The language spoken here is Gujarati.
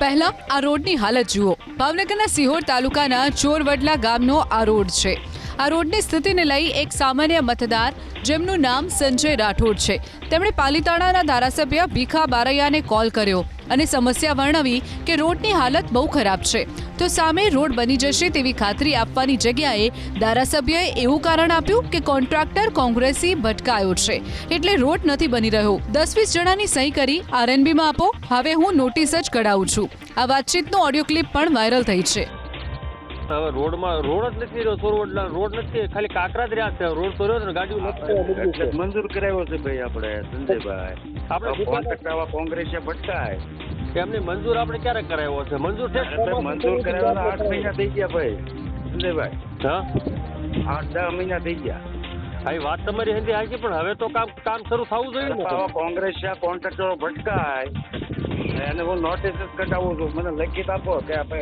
પહેલા આ રોડની હાલત જુઓ। ભાવનગરના સિહોર તાલુકાના ચોરવડલા ગામનો આ રોડ છે। આ રોડની સ્થિતિને લઈ એક સામાન્ય મતદાર જેમનું નામ સંજય રાઠોડ છે, તેમણે પાલીતાણાના ધારાસભ્ય ભીખા બારૈયાને કોલ કર્યો અને સમસ્યા વર્ણવી કે રોડની હાલત બહુ ખરાબ છે, તો સામે રોડ બની જશે તેવી ખાતરી આપવાની જગ્યાએ ધારાસભ્યએ એવું કારણ આપ્યું કે કોન્ટ્રાક્ટર કોંગ્રેસી ભટકાયો છે એટલે રોડ નથી બની રહ્યો। 10-20 જણાની સહી કરી આરએનબીમાં આપો, હવે હું નોટિસ જ કઢાવું છું। આ વાતચીતનો ઓડિયો ક્લિપ પણ વાયરલ થઈ છે। હવે રોડમાં રોડ જ નથી રહ્યો, ચોરવડલા રોડ નથી, ખાલી કાંકરા જ રહ્યા છે। રોડ તો રહ્યો ને, ગાડીઓ નથી મંજૂર કરાવ્યો છે ભાઈ આપણે સંજયભાઈ। આપણે કોન્ટ્રાક્ટર કોંગ્રેસે ભટકાય એમની મંજૂર આપણે ક્યારે કરાવ્યો છે? મંજૂર છે, મંજૂર કરાવવાના 8 મહિના થઈ ગયા ભાઈ સંજયભાઈ। હા, 8-10 મહિના થઈ ગયા। આ વાત તમારી હંધી હાચી, પણ હવે તો કામ શરૂ થવું જોઈએ ને। કોંગ્રેસ કોન્ટ્રાક્ટરો ભટકાય અને હું નોટિસ જ કઢાવું છું, મને લખિત આપો કે ભાઈ